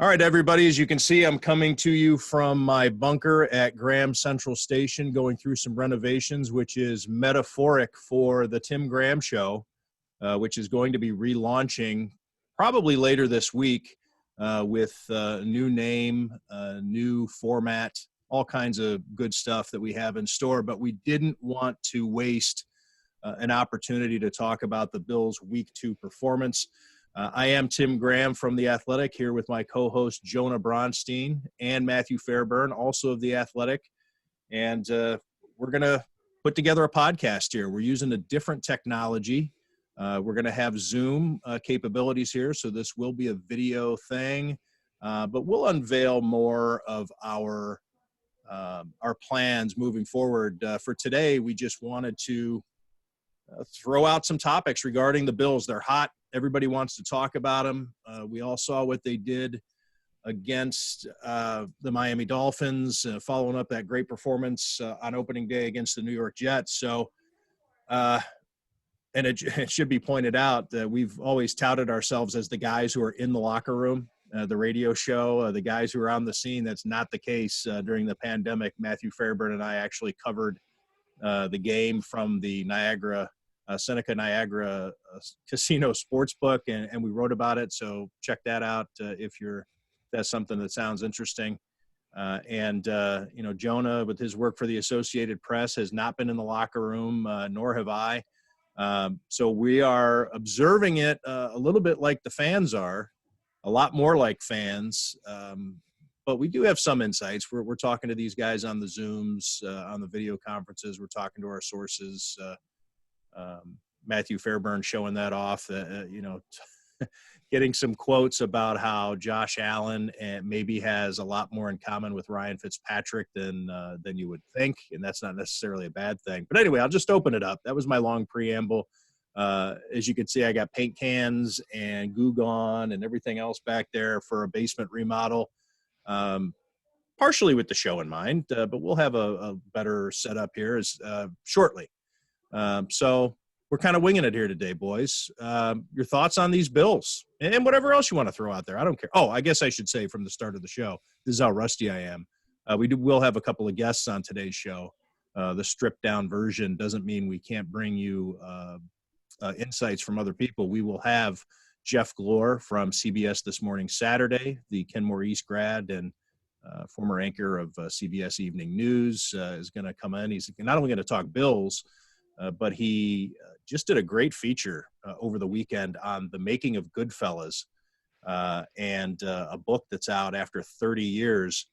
All right, everybody, as you can see, I'm coming to you from my bunker at Graham Central Station, going through some renovations, which is metaphoric for the Tim Graham Show, which is going to be relaunching probably later this week with a new name, new format, all kinds of good stuff that we have in store. But we didn't want to waste an opportunity to talk about the Bills' Week 2 performance. I am Tim Graham from The Athletic, here with my co-host Jonah Bronstein and Matthew Fairburn, also of The Athletic. And we're going to put together a podcast here. We're using a different technology. We're going to have Zoom capabilities here, so this will be a video thing. But we'll unveil more of our plans moving forward. For today, we just wanted to throw out some topics regarding the Bills. They're hot. Everybody wants to talk about them. We all saw what they did against the Miami Dolphins, following up that great performance on opening day against the New York Jets. So, and it should be pointed out that we've always touted ourselves as the guys who are in the locker room, the radio show, the guys who are on the scene. That's not the case during the pandemic. Matthew Fairburn and I actually covered the game from the Seneca Niagara Casino Sportsbook, and we wrote about it. So check that out if that's something that sounds interesting. Jonah, with his work for the Associated Press, has not been in the locker room, nor have I. So we are observing it a little bit like the fans are, a lot more like fans. But we do have some insights. We're talking to these guys on the Zooms, on the video conferences. We're talking to our sources. Matthew Fairburn showing that off, getting some quotes about how Josh Allen maybe has a lot more in common with Ryan Fitzpatrick than you would think, and that's not necessarily a bad thing. But anyway, I'll just open it up. That was my long preamble. As you can see, I got paint cans and Goo Gone and everything else back there for a basement remodel, partially with the show in mind, but we'll have a better setup here shortly. So we're kind of winging it here today, boys. Your thoughts on these Bills and whatever else you want to throw out there. I don't care. Oh, I guess I should say from the start of the show, this is how rusty I am. We'll have a couple of guests on today's show. The stripped down version doesn't mean we can't bring you insights from other people. We will have Jeff Glor from CBS This Morning Saturday, the Kenmore East grad and former anchor of CBS Evening News, is going to come in. He's not only going to talk Bills, but he just did a great feature over the weekend on the making of Goodfellas, and a book that's out after 30 years.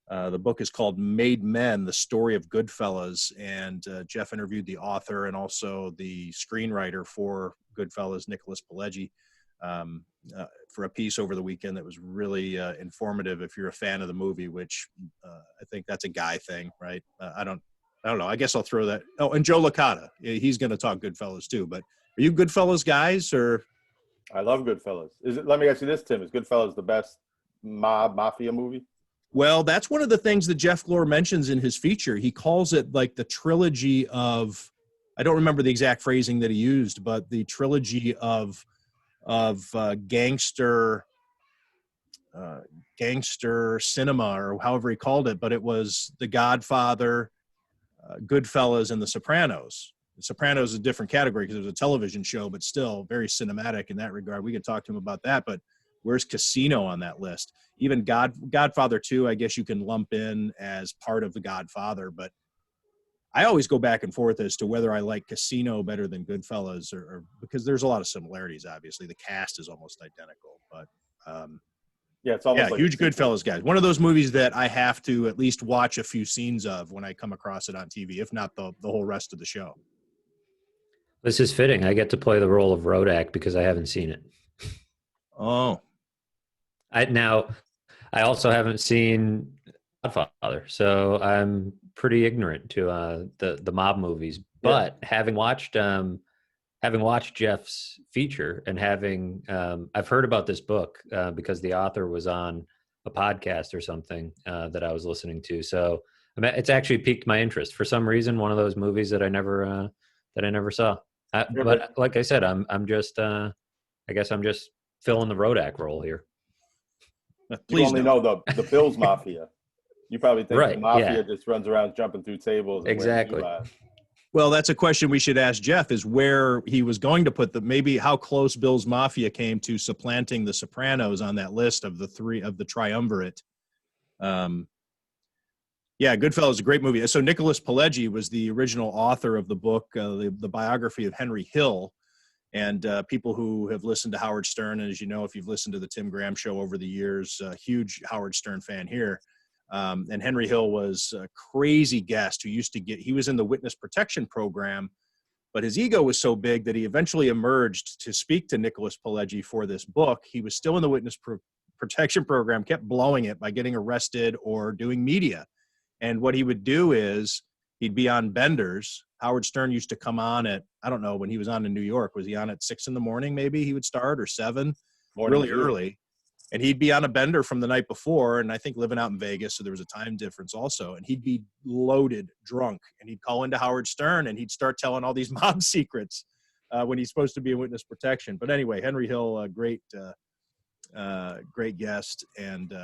The book is called Maiden, The Story of Goodfellas, and Jeff interviewed the author and also the screenwriter for Goodfellas, Nicholas Pileggi, for a piece over the weekend that was really informative if you're a fan of the movie, which I think that's a guy thing, right? I don't know. I guess I'll throw that. Oh, and Joe Licata. He's going to talk Goodfellas too. But are you Goodfellas guys or? I love Goodfellas. Let me ask you this, Tim. Is Goodfellas the best mafia movie? Well, that's one of the things that Jeff Glor mentions in his feature. He calls it like the trilogy of, I don't remember the exact phrasing that he used, but the trilogy of gangster cinema, or however he called it. But it was The Godfather, Goodfellas, and The Sopranos. The Sopranos is a different category because it was a television show, but still very cinematic in that regard. We could talk to him about that, but where's Casino on that list? Even Godfather 2, I guess you can lump in as part of The Godfather, but I always go back and forth as to whether I like Casino better than Goodfellas, or because there's a lot of similarities, obviously. The cast is almost identical, but it's almost like huge Goodfellas guys. One of those movies that I have to at least watch a few scenes of when I come across it on TV, if not the whole rest of the show. This is fitting. I get to play the role of Rodak because I haven't seen it. Oh. I also haven't seen Godfather, so I'm pretty ignorant to the mob movies. But having watched Jeff's feature and I've heard about this book because the author was on a podcast or something that I was listening to. So it's actually piqued my interest for some reason. One of those movies that I never saw. But like I said, I'm just I guess I'm just filling the Rodak role here. You Please only don't. know the Bills Mafia. You probably think Right, the Mafia yeah. just runs around jumping through tables and wearing Exactly. Levi's. Well, that's a question we should ask Jeff, is where he was going to put maybe how close Bill's Mafia came to supplanting the Sopranos on that list of the triumvirate. Yeah, Goodfellas is a great movie. So Nicholas Pileggi was the original author of the book, the biography of Henry Hill. And people who have listened to Howard Stern, and as you know, if you've listened to the Tim Graham show over the years, huge Howard Stern fan here. And Henry Hill was a crazy guest who he was in the witness protection program, but his ego was so big that he eventually emerged to speak to Nicholas Pileggi for this book. He was still in the witness protection program, kept blowing it by getting arrested or doing media. And what he would do is he'd be on benders. Howard Stern used to come on at, I don't know, when he was on in New York, was he on at 6 a.m. maybe he would start, or 7, really early. And he'd be on a bender from the night before, and I think living out in Vegas, so there was a time difference also. And he'd be loaded, drunk, and he'd call into Howard Stern, and he'd start telling all these mob secrets when he's supposed to be in witness protection. But anyway, Henry Hill, great guest, and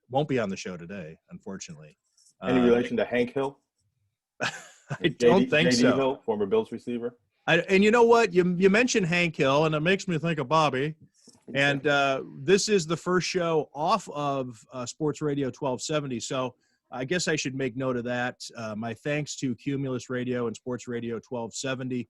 won't be on the show today, unfortunately. Any relation to Hank Hill? I don't think JD so. Hill, former Bills receiver. And you know what? You mentioned Hank Hill, and it makes me think of Bobby. And this is the first show off of Sports Radio 1270. So I guess I should make note of that. My thanks to Cumulus Radio and Sports Radio 1270.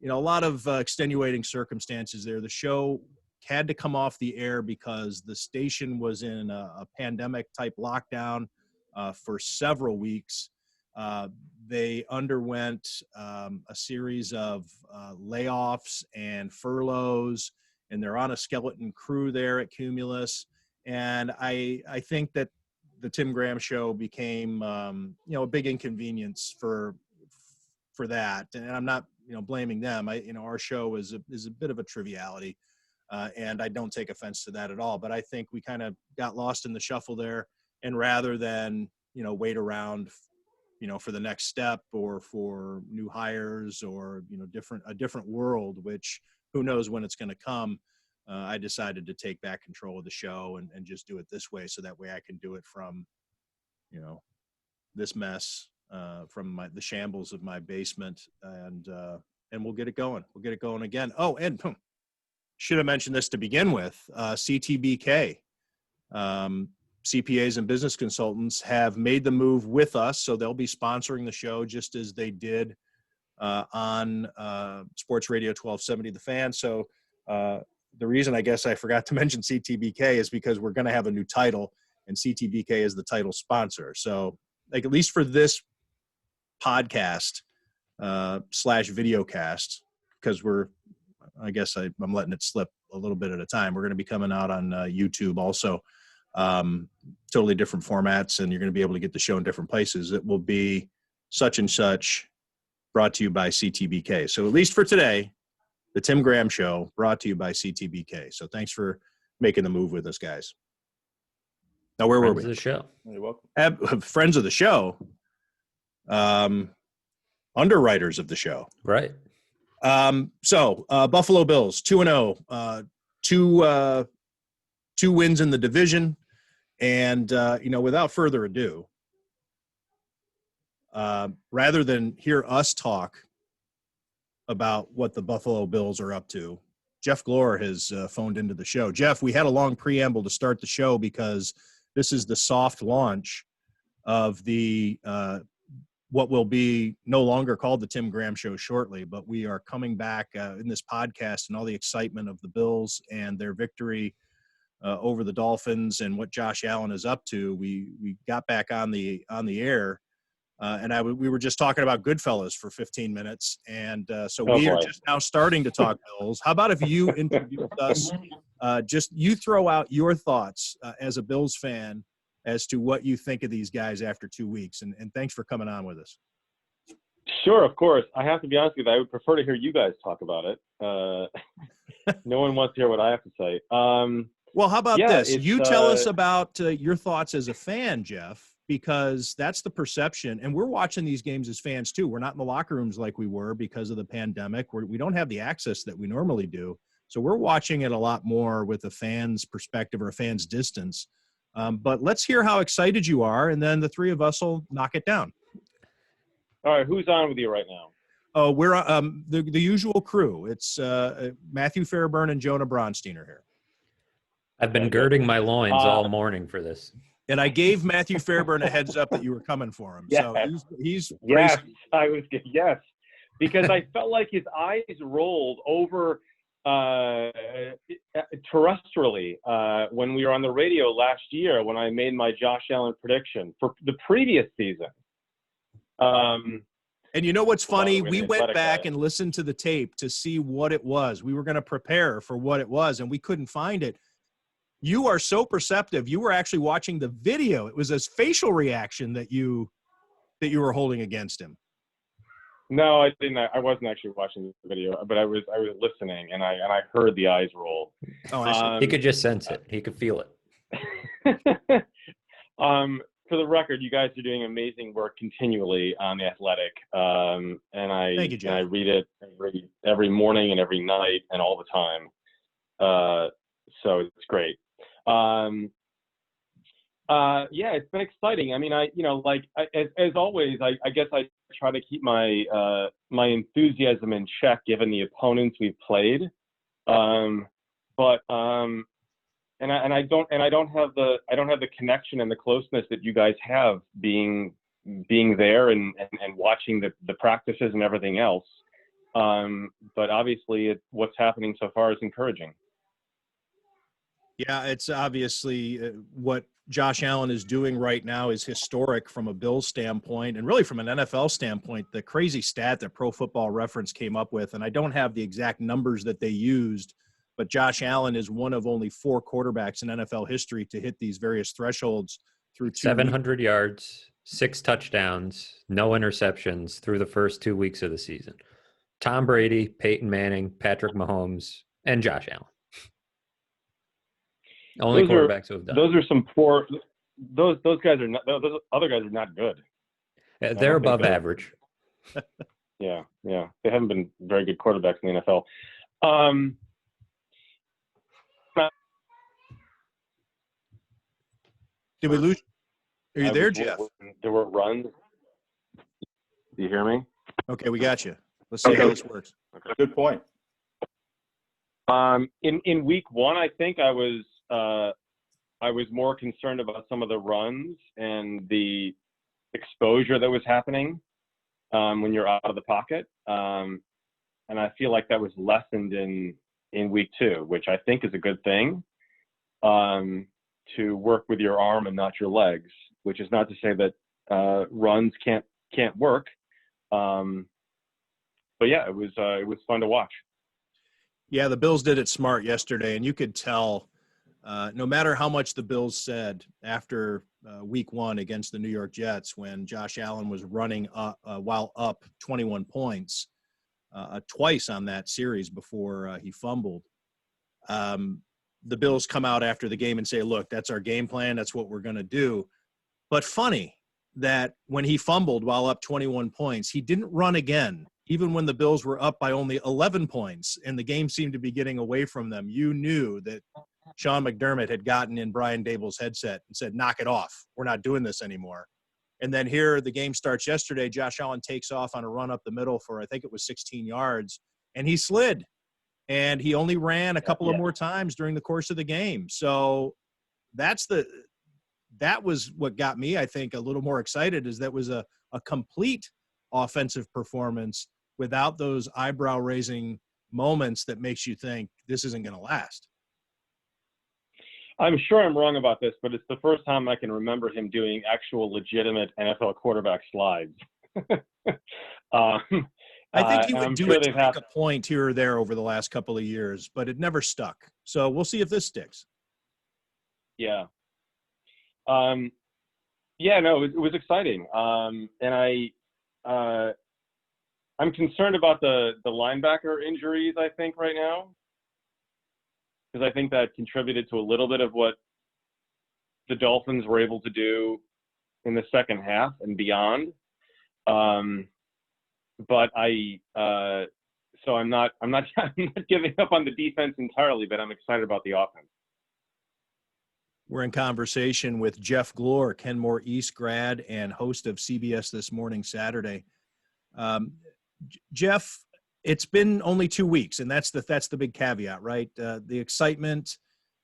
You know, a lot of extenuating circumstances there. The show had to come off the air because the station was in a pandemic type lockdown for several weeks. They underwent a series of layoffs and furloughs, and they're on a skeleton crew there at Cumulus. And I think that the Tim Graham show became, a big inconvenience for that. And I'm not, blaming them. Our show is a bit of a triviality, and I don't take offense to that at all. But I think we kind of got lost in the shuffle there. And rather than, wait around, for the next step or for new hires or, a different world, which who knows when it's going to come. I decided to take back control of the show and just do it this way. So that way I can do it from, this mess, from the shambles of my basement, and we'll get it going. We'll get it going again. Oh, and should have mentioned this to begin with. CTBK, CPAs and business consultants have made the move with us, so they'll be sponsoring the show just as they did on Sports Radio 1270 The Fan. So the reason I guess I forgot to mention CTBK is because we're going to have a new title, and CTBK is the title sponsor. So like, at least for this podcast / videocast, because I'm letting it slip a little bit at a time. We're going to be coming out on YouTube also. Totally different formats, and you're going to be able to get the show in different places. It will be such and such, brought to you by CTBK. So at least for today, the Tim Graham Show, brought to you by CTBK. So thanks for making the move with us, guys. Now, where were we? Friends of the show. You're welcome. Friends of the show, underwriters of the show. Right. So Buffalo Bills 2-0, two wins in the division. And, without further ado, rather than hear us talk about what the Buffalo Bills are up to, Jeff Glor has phoned into the show. Jeff, we had a long preamble to start the show because this is the soft launch of the what will be no longer called the Tim Graham Show shortly, but we are coming back in this podcast and all the excitement of the Bills and their victory over the Dolphins and what Josh Allen is up to. We got back on the air, and we were just talking about Goodfellas for 15 minutes, and so we are just now starting to talk Bills. How about if you introduce us? Just you throw out your thoughts as a Bills fan as to what you think of these guys after 2 weeks, and thanks for coming on with us. Sure, of course. I have to be honest with you, I would prefer to hear you guys talk about it. No one wants to hear what I have to say. Well, how about this? You tell us about your thoughts as a fan, Jeff, because that's the perception. And we're watching these games as fans, too. We're not in the locker rooms like we were because of the pandemic. We don't have the access that we normally do. So we're watching it a lot more with a fan's perspective or a fan's distance. But let's hear how excited you are, and then the three of us will knock it down. All right, who's on with you right now? Oh, we're the usual crew. It's Matthew Fairburn and Jonah Bronstein are here. I've been Okay, good. girding my loins all morning for this. And I gave Matthew Fairburn a heads up that you were coming for him. So he's Yes, bracing. yes, because I felt like his eyes rolled over terrestrially when we were on the radio last year when I made my Josh Allen prediction for the previous season. And you know what's funny? We went back guy. and listened to the tape to see what it was. We were going to prepare for what it was, and we couldn't find it. You are so perceptive. You were actually watching the video. It was his facial reaction that you were holding against him. No, I didn't. I wasn't actually watching the video, but I was listening, and I heard the eyes roll. Oh, I see. He could just sense it. He could feel it. For the record, you guys are doing amazing work continually on The Athletic, and Thank you, Jeff. I read it every morning and every night and all the time. So it's great. Yeah, it's been exciting. I mean, as always, I guess I try to keep my my enthusiasm in check given the opponents we've played. I don't have the connection and the closeness that you guys have being there and watching the practices and everything else. But obviously what's happening so far is encouraging. Yeah, it's obviously what Josh Allen is doing right now is historic from a Bills standpoint and really from an NFL standpoint. The crazy stat that Pro Football Reference came up with, and I don't have the exact numbers that they used, but Josh Allen is one of only 4 quarterbacks in NFL history to hit these various thresholds through 700 yards, 6 touchdowns, no interceptions through the first 2 weeks of the season. Tom Brady, Peyton Manning, Patrick Mahomes, and Josh Allen. Only quarterbacks who have done. Those are some poor. Those guys are not. Those other guys are not good. They're above average. Yeah. They haven't been very good quarterbacks in the NFL. Did we lose? Are you there, Jeff? There were runs. Do you hear me? Okay, we got you. Let's see how this works. Okay. Good point. In week 1, I think I was more concerned about some of the runs and the exposure that was happening when you're out of the pocket. And I feel like that was lessened in week 2, which I think is a good thing, to work with your arm and not your legs, which is not to say that runs can't work. But yeah, it was fun to watch. Yeah, the Bills did it smart yesterday, and you could tell no matter how much the Bills said after week 1 against the New York Jets when Josh Allen was running while up 21 points twice on that series before he fumbled. The Bills come out after the game and say, look, that's our game plan. That's what we're going to do. But funny that when he fumbled while up 21 points, he didn't run again, even when the Bills were up by only 11 points and the game seemed to be getting away from them. You knew that Sean McDermott had gotten in Brian Dable's headset and said, knock it off. We're not doing this anymore. And then here the game starts yesterday. Josh Allen takes off on a run up the middle for, I think it was 16 yards, and he slid. And he only ran a couple of more times during the course of the game. So that was what got me, I think, a little more excited, is that was a complete offensive performance without those eyebrow-raising moments that makes you think this isn't going to last. I'm sure I'm wrong about this, but it's the first time I can remember him doing actual legitimate NFL quarterback slides. I think he would do it to make a point here or there over the last couple of years, but it never stuck. So we'll see if this sticks. Yeah. Yeah, no, it was exciting. And I'm concerned about the linebacker injuries, I think, right now, because I think that contributed to a little bit of what the Dolphins were able to do in the second half and beyond. But So I'm not I'm not giving up on the defense entirely, but I'm excited about the offense. We're in conversation with Jeff Glor, Kenmore East grad and host of CBS This Morning Saturday. Jeff, it's been only 2 weeks, and that's the big caveat, right? The excitement,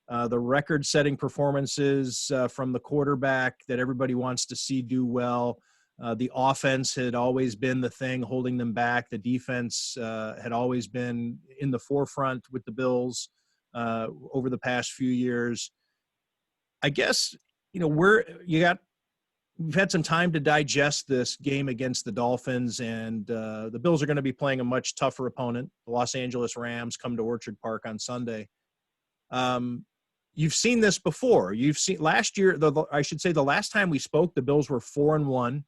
the record-setting performances from the quarterback that everybody wants to see do well. The offense had always been the thing holding them back. The defense had always been in the forefront with the Bills over the past few years. I guess, we've had some time to digest this game against the Dolphins, and the Bills are going to be playing a much tougher opponent. The Los Angeles Rams come to Orchard Park on Sunday. You've seen this before. You've seen last year, I should say the last time we spoke, the Bills were 4-1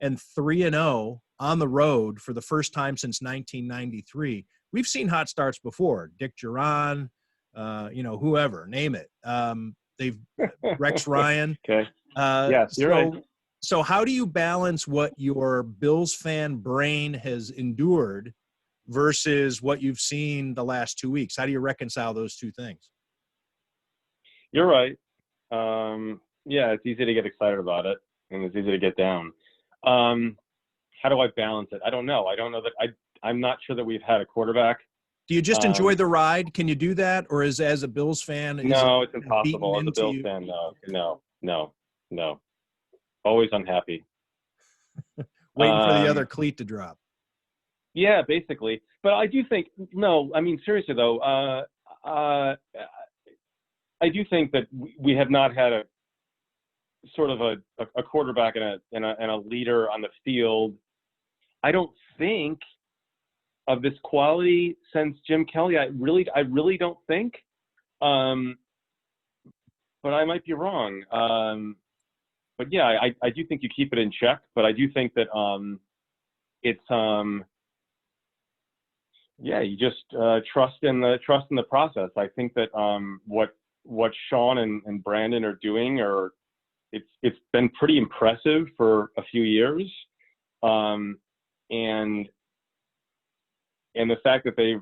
and 3-0 on the road for the first time since 1993. We've seen hot starts before. Dick Duran, whoever, name it. They've Rex Ryan. Okay. Yes, you're right. So how do you balance what your Bills fan brain has endured versus what you've seen the last 2 weeks? How do you reconcile those two things? You're right. It's easy to get excited about it, and it's easy to get down. How do I balance it? I don't know. I don't know that I'm not sure that we've had a quarterback. Do you just enjoy the ride? Can you do that? Or as a Bills fan? No, it's impossible. As a Bills fan, no. Always unhappy. Waiting for the other cleat to drop. Yeah, basically. But I do think, seriously though, I do think that we have not had a sort of a quarterback and a leader on the field. I don't think of this quality since Jim Kelly. I really don't think. But I might be wrong. But yeah, I do think you keep it in check. But I do think that it's you just trust in the process. I think that what Sean and Brandon are doing it's been pretty impressive for a few years, and the fact that they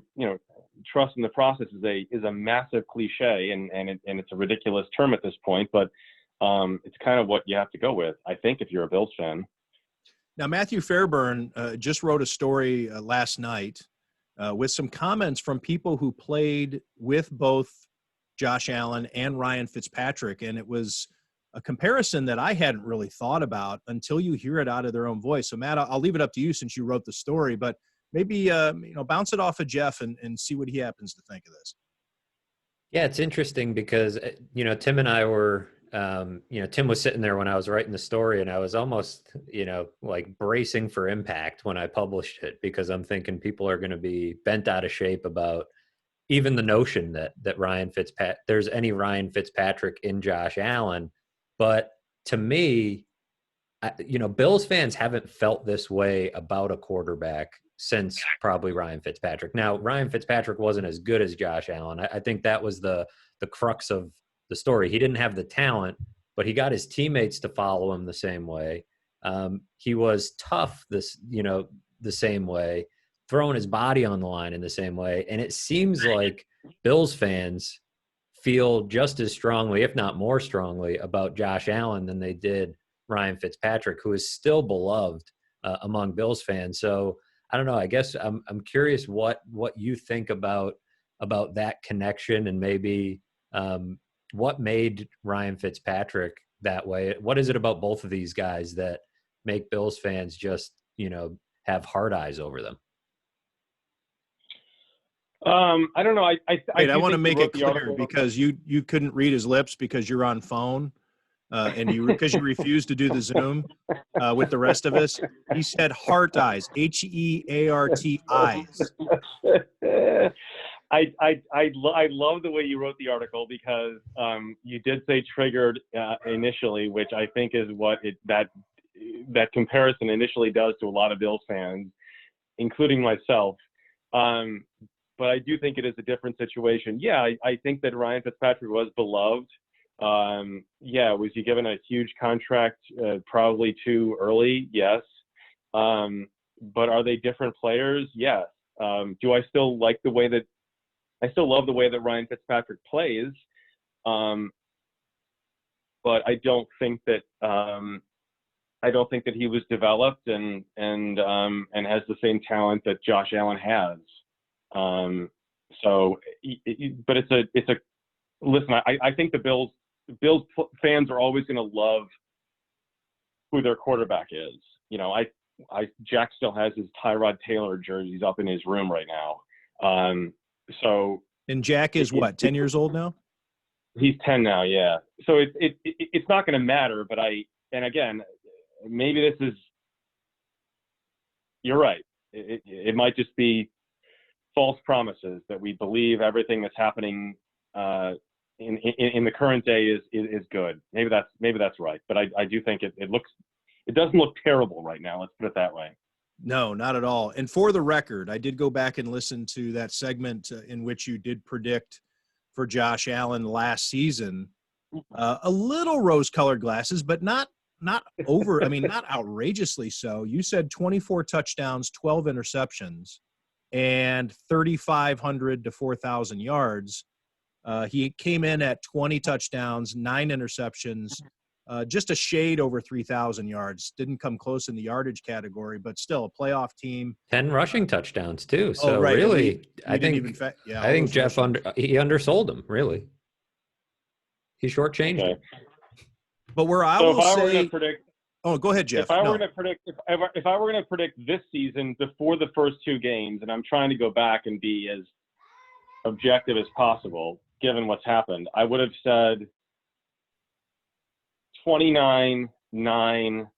trust in the process is a massive cliche, and it's a ridiculous term at this point, but it's kind of what you have to go with, I think, if you're a Bills fan. Now, Matthew Fairburn just wrote a story last night with some comments from people who played with both Josh Allen and Ryan Fitzpatrick, and it was a comparison that I hadn't really thought about until you hear it out of their own voice. So, Matt, I'll leave it up to you since you wrote the story, but maybe bounce it off of Jeff and see what he happens to think of this. Yeah, it's interesting because Tim and I were Tim was sitting there when I was writing the story, and I was almost like bracing for impact when I published it, because I'm thinking people are going to be bent out of shape about even the notion that there's any Ryan Fitzpatrick in Josh Allen. But to me, Bills fans haven't felt this way about a quarterback since probably Ryan Fitzpatrick. Now, Ryan Fitzpatrick wasn't as good as Josh Allen. I think that was the crux of the story. He didn't have the talent, but he got his teammates to follow him the same way. He was tough the same way, throwing his body on the line in the same way. And it seems like Bills fans feel just as strongly, if not more strongly, about Josh Allen than they did Ryan Fitzpatrick, who is still beloved among Bills fans. So I don't know. I guess I'm curious what you think about that connection, and maybe what made Ryan Fitzpatrick that way. What is it about both of these guys that make Bills fans just have hard eyes over them? I don't know. I want to make it clear, because you couldn't read his lips because you're on phone, and because you refused to do the Zoom with the rest of us. He said heart eyes, HEART eyes. I love the way you wrote the article, because you did say triggered initially, which I think is what that comparison initially does to a lot of Bills fans, including myself. But I do think it is a different situation. Yeah, I think that Ryan Fitzpatrick was beloved. Was he given a huge contract probably too early? Yes. But are they different players? Yes. Do I still like the way that I still love the way that Ryan Fitzpatrick plays? But I don't think that he was developed and has the same talent that Josh Allen has. But it's a listen. I think the Bills fans are always going to love who their quarterback is. You know, Jack still has his Tyrod Taylor jerseys up in his room right now. And Jack is what, 10 years old now? He's 10 now, yeah. So it's not going to matter. But again, maybe this is. You're right. It might just be false promises that we believe everything that's happening in the current day is good. Maybe that's right. But I do think it doesn't look terrible right now. Let's put it that way. No, not at all. And for the record, I did go back and listen to that segment in which you did predict for Josh Allen last season. A little rose-colored glasses, but not over. I mean, not outrageously so. You said 24 touchdowns, 12 interceptions, and 3,500 to 4,000 yards. He came in at 20 touchdowns, 9 interceptions, just a shade over 3,000 yards. Didn't come close in the yardage category, but still a playoff team. 10 rushing touchdowns too. So right. really, I think Jeff he undersold him. Really, he shortchanged him. But where I will say, go ahead, Jeff. If I were going to predict this season before the first 2 games, and I'm trying to go back and be as objective as possible, given what's happened, I would have said 29-9-4.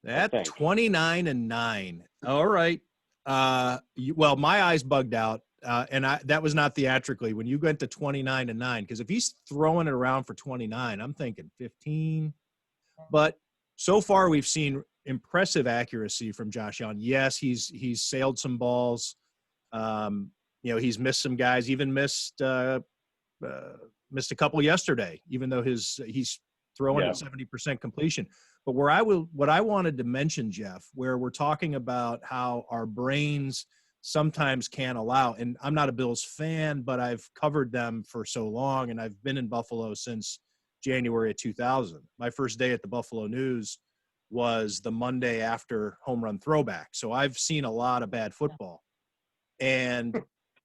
That's 29-9. All right. Well, my eyes bugged out, and that was not theatrically when you went to 29-9. Because if he's throwing it around for 29, I'm thinking 15. But so far, we've seen impressive accuracy from Josh Allen. Yes, he's sailed some balls. He's missed some guys. Even missed a couple yesterday. Even though he's throwing at 70% completion. But what I wanted to mention, Jeff, where we're talking about how our brains sometimes can't allow, and I'm not a Bills fan, but I've covered them for so long, and I've been in Buffalo since January of 2000. My first day at the Buffalo News was the Monday after home run throwback. So I've seen a lot of bad football. And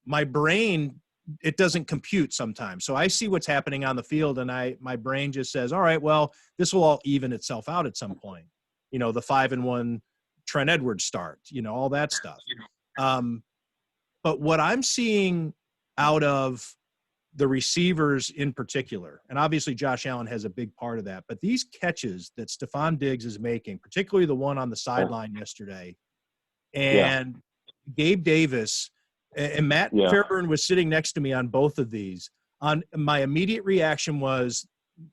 my brain, it doesn't compute sometimes. So I see what's happening on the field, and my brain just says, all right, well, this will all even itself out at some point. The 5-1 Trent Edwards start, all that stuff. But what I'm seeing out of the receivers in particular, and obviously Josh Allen has a big part of that, but these catches that Stephon Diggs is making, particularly the one on the sideline yesterday, and Gabe Davis and Matt Fairburn was sitting next to me on both of these. My immediate reaction was,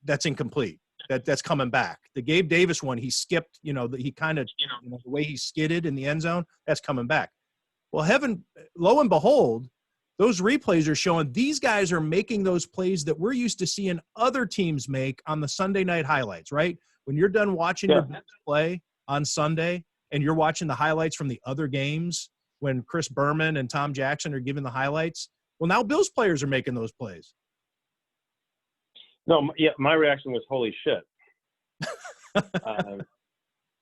that's incomplete. That's coming back. The Gabe Davis one, he skipped, he kind of, the way he skidded in the end zone, that's coming back. Well, lo and behold, those replays are showing these guys are making those plays that we're used to seeing other teams make on the Sunday night highlights, right? When you're done watching your Bills play on Sunday and you're watching the highlights from the other games, when Chris Berman and Tom Jackson are giving the highlights, well, now Bills players are making those plays. No, my reaction was, holy shit.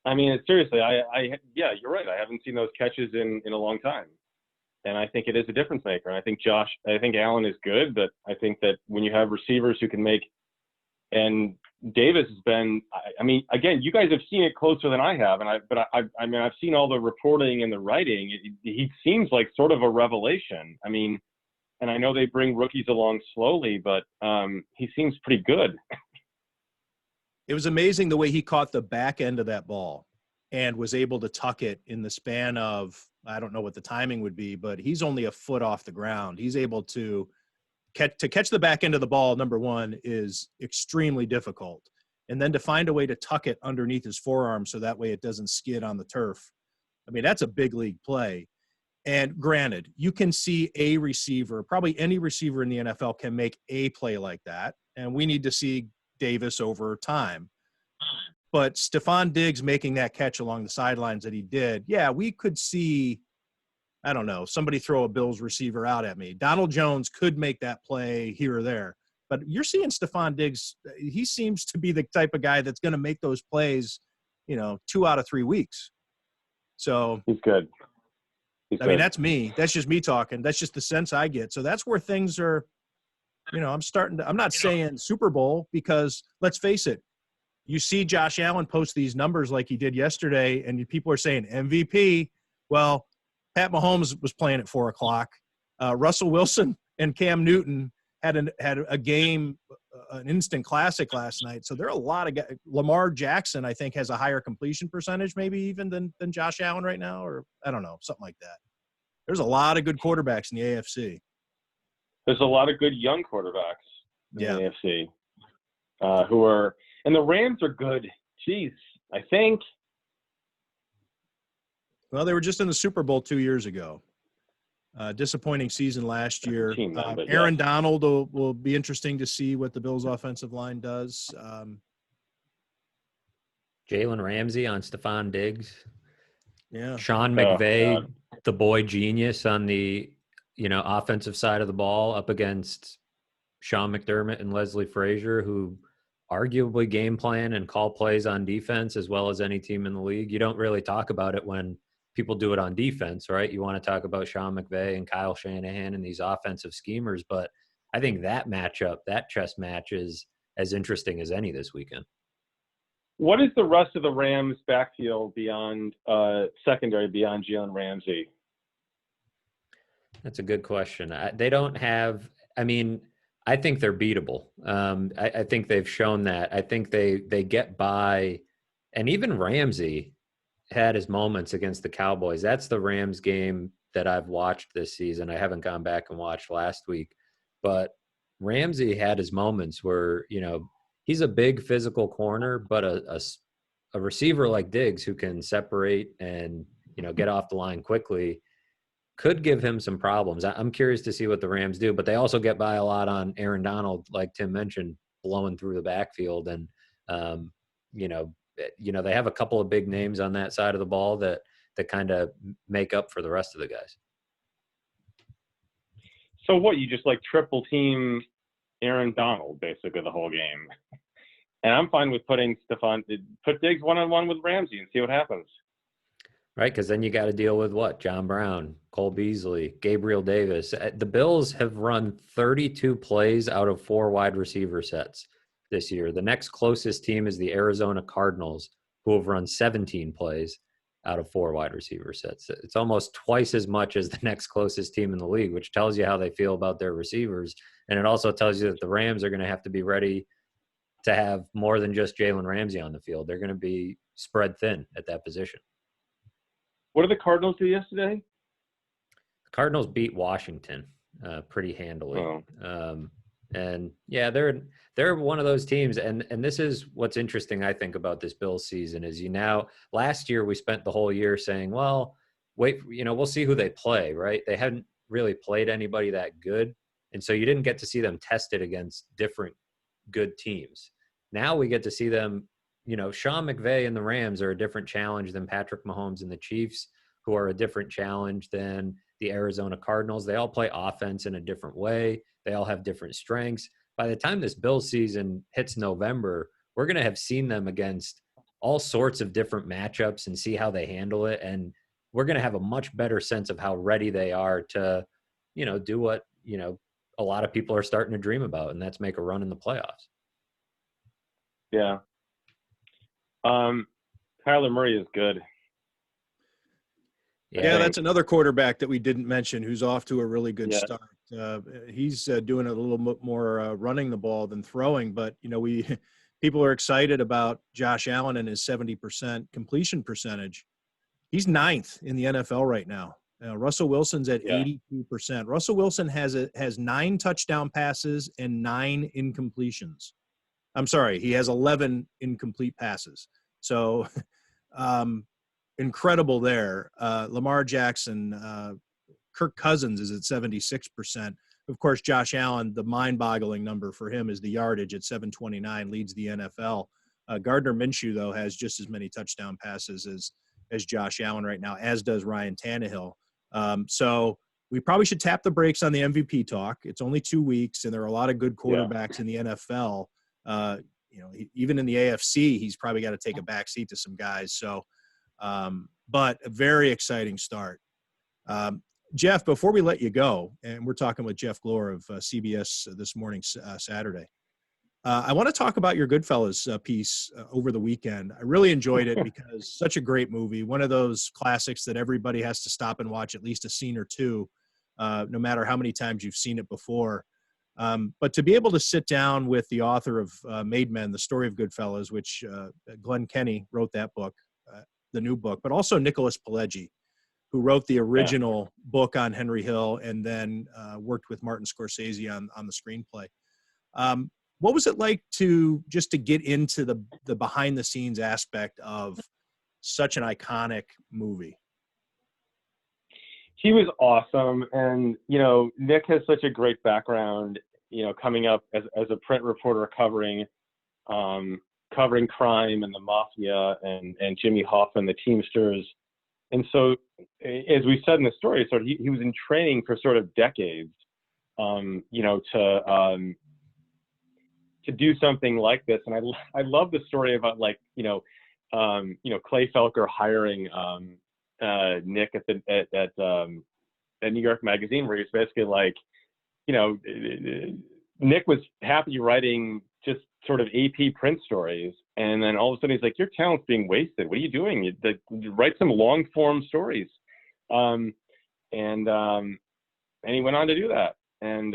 I mean, seriously, you're right. I haven't seen those catches in a long time. And I think it is a difference maker. And I think Allen is good, but I think that when you have receivers who can make, and Davis has been, I mean, again, you guys have seen it closer than I have. I've seen all the reporting and the writing. He seems like sort of a revelation. I mean, and I know they bring rookies along slowly, but he seems pretty good. It was amazing the way he caught the back end of that ball and was able to tuck it in the span of, I don't know what the timing would be, but he's only a foot off the ground. He's able to catch the back end of the ball, number one, is extremely difficult. And then to find a way to tuck it underneath his forearm so that way it doesn't skid on the turf. I mean, that's a big league play. And granted, you can see a receiver, probably any receiver in the NFL can make a play like that. And we need to see Davis over time. But Stephon Diggs making that catch along the sidelines that he did, yeah, we could see, I don't know, somebody throw a Bills receiver out at me. Donald Jones could make that play here or there. But you're seeing Stephon Diggs, he seems to be the type of guy that's going to make those plays, 2 out of 3 weeks. So He's good. I mean, that's me. That's just me talking. That's just the sense I get. So that's where things are, I'm not saying Super Bowl because let's face it, you see Josh Allen post these numbers like he did yesterday, and people are saying MVP. Well, Pat Mahomes was playing at 4:00. Russell Wilson and Cam Newton had a game, an instant classic last night. So there are a lot of guys. Lamar Jackson, I think, has a higher completion percentage maybe even than Josh Allen right now, or I don't know, something like that. There's a lot of good quarterbacks in the AFC. There's a lot of good young quarterbacks in Yeah. the AFC who are – and the Rams are good. Jeez, I think. Well, they were just in the Super Bowl 2 years ago. Disappointing season last year. Team, though, but Aaron yeah. Donald will be interesting to see what the Bills' offensive line does. Jalen Ramsey on Stephon Diggs. Yeah. Sean McVay, the boy genius on the offensive side of the ball up against Sean McDermott and Leslie Frazier, who arguably game plan and call plays on defense as well as any team in the league. You don't really talk about it when people do it on defense, right? You want to talk about Sean McVay and Kyle Shanahan and these offensive schemers, but I think that matchup, that chess match is as interesting as any this weekend. What is the rest of the Rams backfield beyond secondary, beyond Jalen Ramsey? That's a good question. They don't have – I mean – I think they're beatable. I think they've shown that. I think they get by, and even Ramsey had his moments against the Cowboys. That's the Rams game that I've watched this season. I haven't gone back and watched last week, but Ramsey had his moments where, he's a big physical corner, but a receiver like Diggs who can separate and, get off the line quickly could give him some problems. I'm curious to see what the Rams do, but they also get by a lot on Aaron Donald, like Tim mentioned, blowing through the backfield. And, they have a couple of big names on that side of the ball that kind of make up for the rest of the guys. So what, you just triple team Aaron Donald basically the whole game. And I'm fine with put Diggs one-on-one with Ramsey and see what happens. Right, because then you got to deal with what? John Brown, Cole Beasley, Gabriel Davis. The Bills have run 32 plays out of 4 wide receiver sets this year. The next closest team is the Arizona Cardinals, who have run 17 plays out of 4 wide receiver sets. It's almost twice as much as the next closest team in the league, which tells you how they feel about their receivers. And it also tells you that the Rams are going to have to be ready to have more than just Jalen Ramsey on the field. They're going to be spread thin at that position. What did the Cardinals do yesterday? The Cardinals beat Washington pretty handily. Oh. And yeah, they're one of those teams. And this is what's interesting, I think, about this Bills season is last year we spent the whole year saying, well, wait, we'll see who they play, right? They hadn't really played anybody that good. And so you didn't get to see them tested against different good teams. Now we get to see them. Sean McVay and the Rams are a different challenge than Patrick Mahomes and the Chiefs, who are a different challenge than the Arizona Cardinals. They all play offense in a different way. They all have different strengths. By the time this Bills season hits November, we're going to have seen them against all sorts of different matchups and see how they handle it. And we're going to have a much better sense of how ready they are to, do what, a lot of people are starting to dream about, and that's make a run in the playoffs. Yeah. Kyler Murray is good. Yeah, that's another quarterback that we didn't mention who's off to a really good start. He's doing a little bit more running the ball than throwing, but people are excited about Josh Allen and his 70% completion percentage. He's 9th in the NFL right now. Russell Wilson's at 82%. Russell Wilson has 9 touchdown passes and 9 incompletions. I'm sorry, he has 11 incomplete passes. So incredible there. Lamar Jackson, Kirk Cousins is at 76%. Of course, Josh Allen, the mind-boggling number for him is the yardage at 729, leads the NFL. Gardner Minshew, though, has just as many touchdown passes as Josh Allen right now, as does Ryan Tannehill. So we probably should tap the brakes on the MVP talk. It's only 2 weeks, and there are a lot of good quarterbacks in the NFL. Even in the AFC, he's probably got to take a back seat to some guys. So, but a very exciting start. Jeff, before we let you go, and we're talking with Jeff Glor of CBS this morning, Saturday, I want to talk about your Goodfellas piece over the weekend. I really enjoyed it because such a great movie, one of those classics that everybody has to stop and watch at least a scene or two, no matter how many times you've seen it before. But to be able to sit down with the author of Made Men, The Story of Goodfellas, which Glenn Kenny wrote that book, the new book, but also Nicholas Pileggi, who wrote the original book on Henry Hill and then worked with Martin Scorsese on the screenplay. What was it like to get into the behind the scenes aspect of such an iconic movie? He was awesome. And, Nick has such a great background, coming up as a print reporter covering crime and the mafia and Jimmy Hoffa and the Teamsters. And so, as we said in the story, he was in training for sort of decades, to do something like this. And I love the story about Clay Felker hiring Nick at New York Magazine, where he's basically like, Nick was happy writing just sort of AP print stories, and then all of a sudden he's like, your talent's being wasted. What are you doing? You write some long form stories. And he went on to do that. And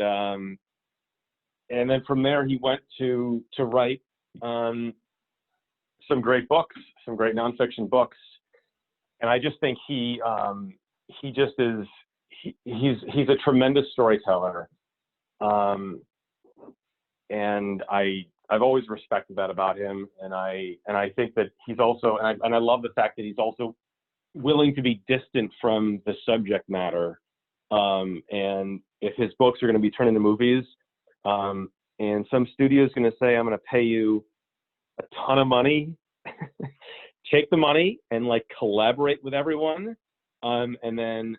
then from there he went to write some great books, some great nonfiction books. And I just think he's a tremendous storyteller. And I've always respected that about him. And I think that he's also, and I love the fact that he's also willing to be distant from the subject matter. And if his books are going to be turned into movies, and some studio is going to say, I'm going to pay you a ton of money, take the money and collaborate with everyone, and then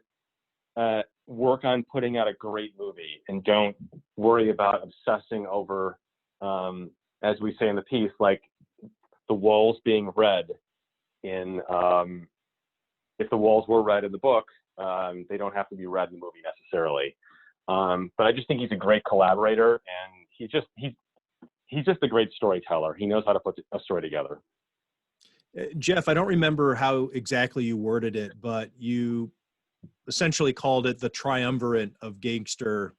work on putting out a great movie, and don't worry about obsessing over, as we say in the piece, the walls being red in, if the walls were red in the book, they don't have to be red in the movie necessarily. But I just think he's a great collaborator, and he's just a great storyteller. He knows how to put a story together. Jeff, I don't remember how exactly you worded it, but you essentially called it the triumvirate of gangster,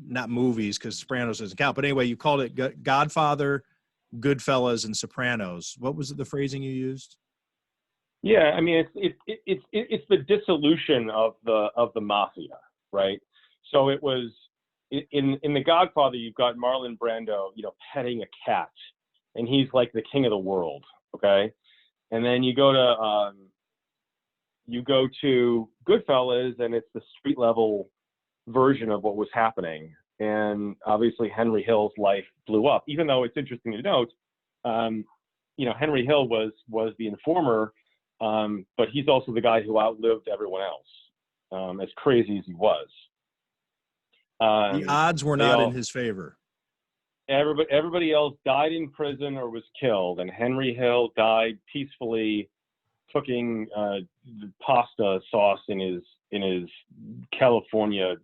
not movies, because Sopranos doesn't count. But anyway, you called it Godfather, Goodfellas, and Sopranos. What was the phrasing you used? Yeah, I mean, it's the dissolution of the mafia, right? So it was in The Godfather, you've got Marlon Brando, petting a cat, and he's like the king of the world, okay? And then you go to Goodfellas, and it's the street level version of what was happening. And obviously Henry Hill's life blew up, even though it's interesting to note, Henry Hill was the informer, but he's also the guy who outlived everyone else, as crazy as he was. The odds were not in his favor. Everybody else died in prison or was killed, and Henry Hill died peacefully cooking pasta sauce in his California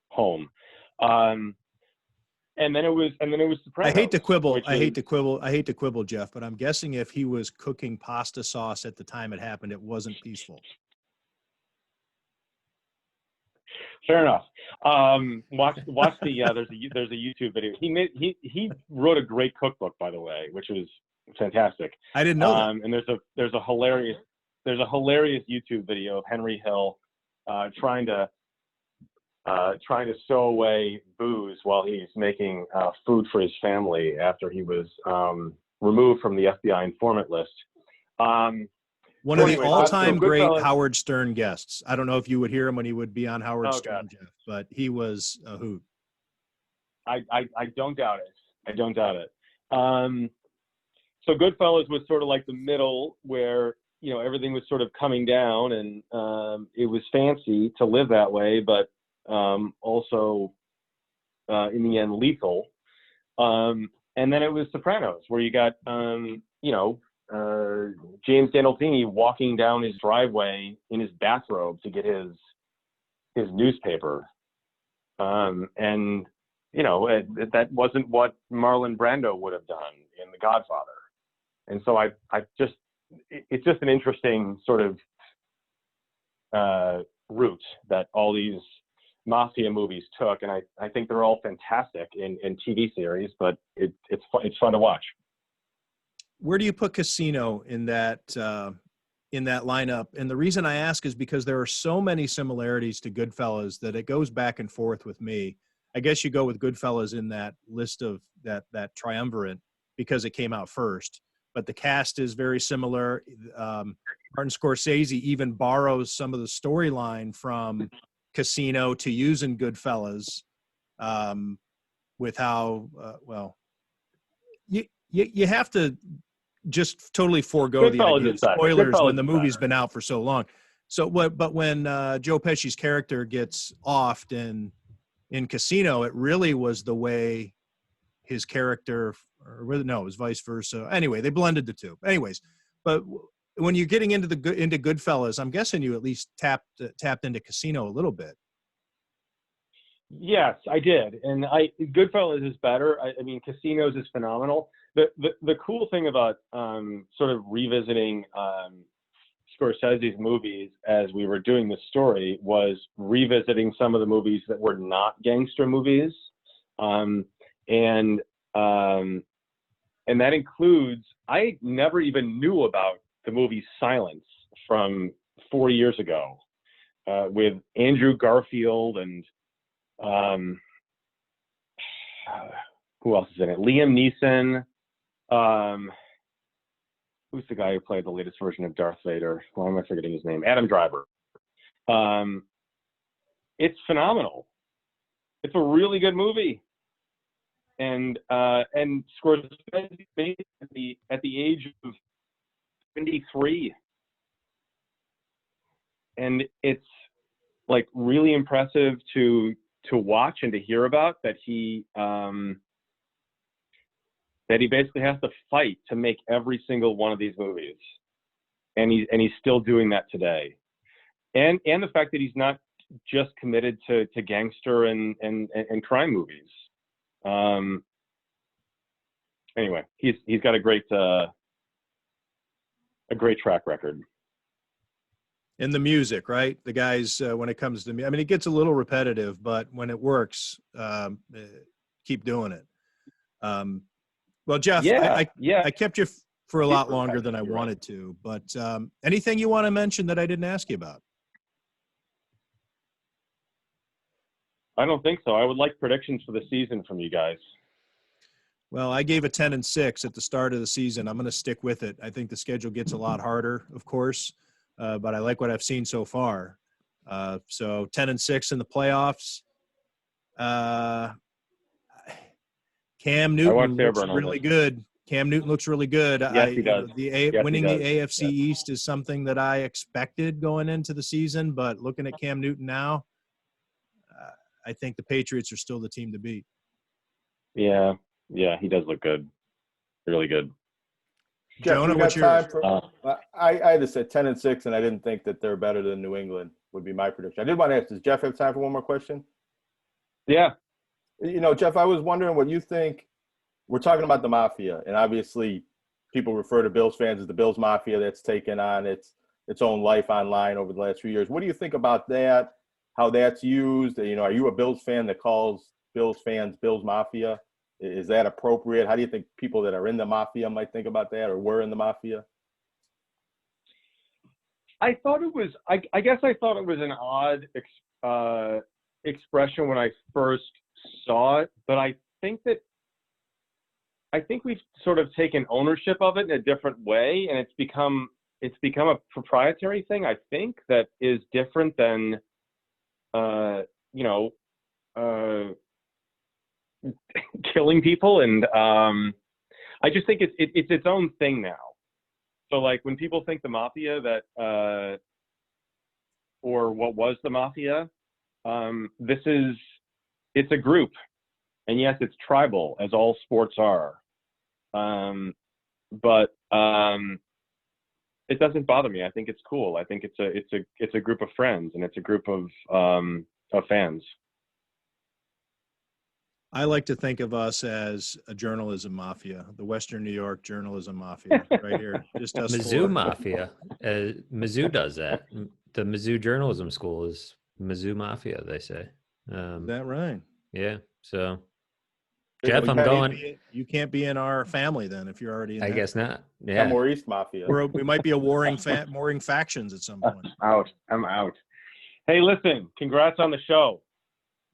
home. And then it was Sopranos. I hate to quibble, Jeff, but I'm guessing if he was cooking pasta sauce at the time it happened, it wasn't peaceful. Fair enough. Watch the there's a YouTube video. He wrote a great cookbook, by the way, which was fantastic. I didn't know that. And there's a hilarious YouTube video of Henry Hill trying to stow away booze while he's making food for his family after he was removed from the FBI informant list. One of the all-time great Howard Stern guests. I don't know if you would hear him when he would be on Howard Stern, Jeff, but he was a hoot. I don't doubt it. I don't doubt it. so Goodfellas was sort of like the middle where, you know, everything was sort of coming down, and it was fancy to live that way, but also in the end lethal. And then it was Sopranos, where you got, you know, James Gandolfini walking down his driveway in his bathrobe to get his newspaper. And, you know, that wasn't what Marlon Brando would have done in The Godfather. And so it's just an interesting sort of route that all these mafia movies took. And I think they're all fantastic in TV series, but it's fun to watch. Where do you put Casino in that lineup? And the reason I ask is because there are so many similarities to Goodfellas that it goes back and forth with me. I guess you go with Goodfellas in that list of that triumvirate because it came out first. But the cast is very similar. Martin Scorsese even borrows some of the storyline from Casino to use in Goodfellas, with how you have to just totally forego the idea of spoilers when the movie's been out for so long. So but when Joe Pesci's character gets offed in Casino, it really was the way his character, or no, it was vice versa. Anyway, they blended the two. Anyways, but when you're getting into Goodfellas, I'm guessing you at least tapped into Casino a little bit. Yes, I did, and Goodfellas is better. I mean, Casinos is phenomenal. The cool thing about sort of revisiting Scorsese's movies as we were doing this story was revisiting some of the movies that were not gangster movies, and that includes, I never even knew about the movie Silence from 4 years ago with Andrew Garfield and who else is in it? Liam Neeson. Who's the guy who played the latest version of Darth Vader? Why am I forgetting his name? Adam Driver. It's phenomenal. It's a really good movie. And Scorsese at the age of 73, and it's like really impressive to watch and to hear about that he basically has to fight to make every single one of these movies, and he's still doing that today, and the fact that he's not just committed to gangster and crime movies. Anyway, he's got a great track record. And the music, right? The guys, when it comes to me, I mean, it gets a little repetitive, but when it works, keep doing it. Well, Jeff, I kept you for a lot longer than I wanted to, but anything you want to mention that I didn't ask you about? I don't think so. I would like predictions for the season from you guys. Well, I gave a 10-6 at the start of the season. I'm going to stick with it. I think the schedule gets a lot harder, of course, but I like what I've seen so far. So 10-6 in the playoffs. Cam Newton looks really good. Cam Newton looks really good. Yes, he does. Winning the AFC East is something that I expected going into the season, but looking at Cam Newton now, I think the Patriots are still the team to beat. Yeah, he does look good. Really good. Jeff, Jonah, what's yours? yours? I just said 10-6, and I didn't think that they're better than New England would be my prediction. I did want to ask, does Jeff have time for one more question? Yeah. You know, Jeff, I was wondering what you think. We're talking about the Mafia, and obviously people refer to Bills fans as the Bills Mafia that's taken on its own life online over the last few years. What do you think about that, how that's used? You know, are you a Bills fan that calls Bills fans Bills Mafia? Is that appropriate? How do you think people that are in the Mafia might think about that, or were in the Mafia? I thought it was, I guess I thought it was an odd expression when I first saw it, but I think we've sort of taken ownership of it in a different way, and it's become a proprietary thing, I think, that is different than killing people. And I just think it's its own thing now. So like when people think the mafia or what was the mafia, it's a group, and yes, it's tribal, as all sports are. But it doesn't bother me. I think it's cool. I think it's a group of friends, and it's a group of fans. I like to think of us as a journalism mafia, the Western New York journalism mafia, right here. Just us Mizzou four. Mafia. Mizzou does that. The Mizzou Journalism School is Mizzou Mafia, they say. Is that right? Yeah. So, Hey, Jeff, we I'm can't going. You can't be in our family then if you're already in I that. guess not. Yeah. Kenmore East Mafia. We might be a warring factions at some point. Out. I'm out. Hey, listen, congrats on the show.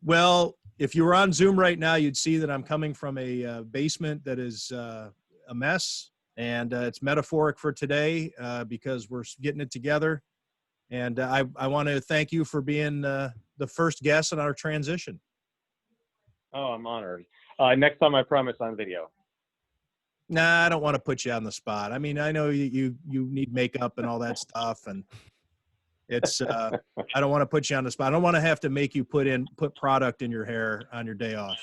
Well, if you were on Zoom right now, you'd see that I'm coming from a basement that is a mess, and it's metaphoric for today because we're getting it together. And I want to thank you for being the first guest in our transition. Oh, I'm honored. Next time, I promise on video. Nah, I don't want to put you on the spot. I mean, I know you need makeup and all that stuff, and it's I don't want to put you on the spot. I don't want to have to make you put product in your hair on your day off.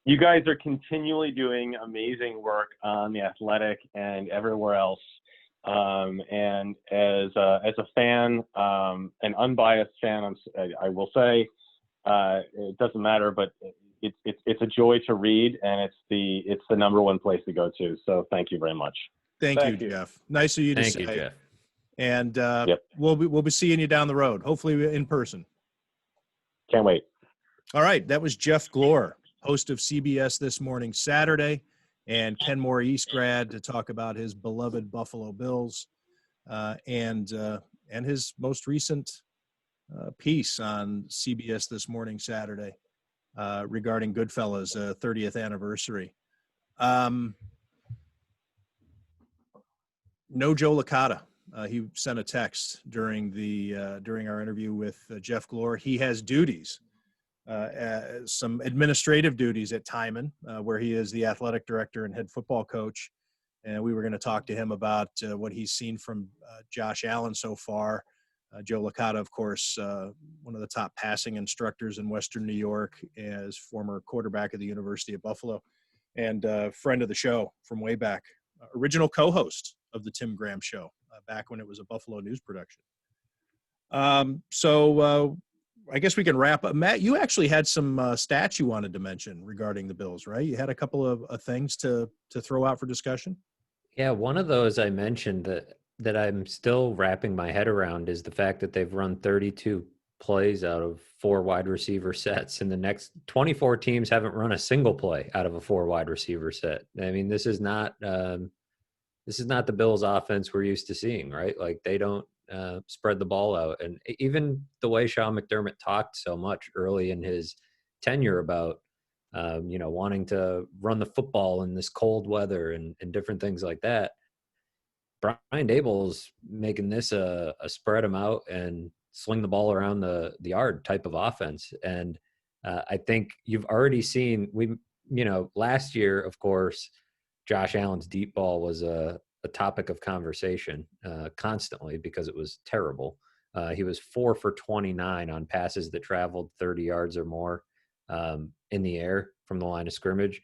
You guys are continually doing amazing work on The Athletic and everywhere else. And as a fan, an unbiased fan, I will say, it doesn't matter, but it's a joy to read, and it's the number one place to go to. So thank you very much. Thank you, Jeff. Nice of you to Thank say. you, Jeff. And Yep. we'll be seeing you down the road, hopefully in person. Can't wait. All right, that was Jeff Glor, host of CBS This Morning Saturday, and Kenmore East grad to talk about his beloved Buffalo Bills and his most recent piece on CBS This Morning Saturday regarding Goodfellas' 30th anniversary. No Joe Licata. He sent a text during our interview with Jeff Glor. He has duties, some administrative duties at Timon, where he is the athletic director and head football coach. And we were going to talk to him about what he's seen from Josh Allen so far. Joe Licata, of course, one of the top passing instructors in Western New York, as former quarterback of the University of Buffalo, and friend of the show from way back, original co-host of the Tim Graham Show, back when it was a Buffalo News production. So I guess we can wrap up. Matt, you actually had some stats you wanted to mention regarding the Bills, right? You had a couple of things to throw out for discussion. Yeah, one of those I mentioned that I'm still wrapping my head around is the fact that they've run 32 plays out of 4 wide receiver sets, and the next 24 teams haven't run a single play out of a 4 wide receiver set. I mean, this is not the Bills offense we're used to seeing, right? Like they don't spread the ball out. And even the way Sean McDermott talked so much early in his tenure about, wanting to run the football in this cold weather and different things like that. Brian Daboll's making this a spread them out and sling the ball around the yard type of offense. And I think you've already seen, last year, of course, Josh Allen's deep ball was a topic of conversation constantly because it was terrible. He was 4 for 29 on passes that traveled 30 yards or more in the air from the line of scrimmage.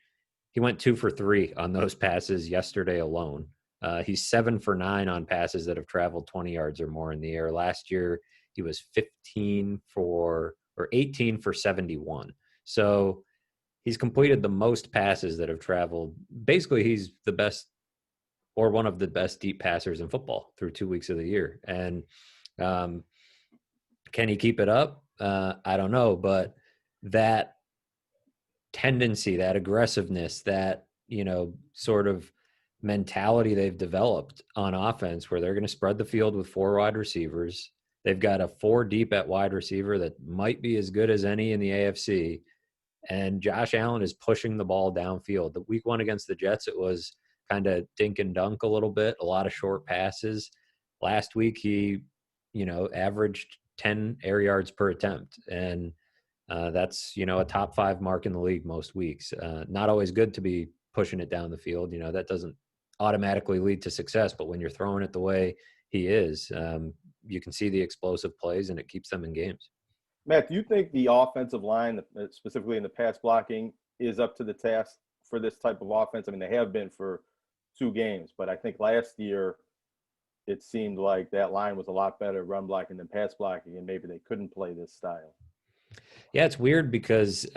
He went 2 for 3 on those passes yesterday alone. He's 7 for 9 on passes that have traveled 20 yards or more in the air. Last year, he was 18 for 71. So he's completed the most passes that have traveled. Basically, he's the best or one of the best deep passers in football through 2 weeks of the year. And can he keep it up? I don't know, but that tendency, that aggressiveness, that, sort of mentality they've developed on offense where they're going to spread the field with 4 wide receivers. They've got a 4 deep at wide receiver that might be as good as any in the AFC. And Josh Allen is pushing the ball downfield. The week 1 against the Jets, it was kind of dink and dunk a little bit, a lot of short passes. Last week, he, averaged 10 air yards per attempt. And that's, a top 5 mark in the league most weeks. Not always good to be pushing it down the field. That doesn't automatically lead to success, but when you're throwing it the way he is, you can see the explosive plays, and it keeps them in games. Matt, do you think the offensive line, specifically in the pass blocking, is up to the task for this type of offense? I mean, they have been for 2 games, but I think last year it seemed like that line was a lot better run blocking than pass blocking, and maybe they couldn't play this style. Yeah, it's weird because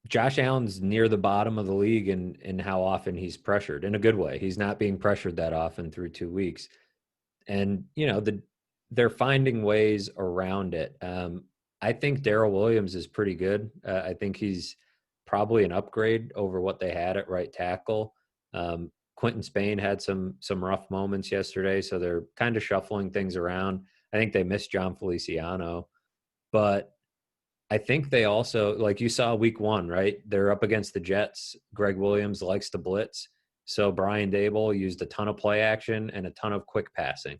Josh Allen's near the bottom of the league in how often he's pressured, in a good way. He's not being pressured that often through 2 weeks. And, they're finding ways around it. I think Darrell Williams is pretty good. I think he's probably an upgrade over what they had at right tackle. Quentin Spain had some rough moments yesterday, so they're kind of shuffling things around. I think they missed John Feliciano, but I think they also, like you saw week 1, right? They're up against the Jets. Greg Williams likes to blitz. So Brian Dable used a ton of play action and a ton of quick passing,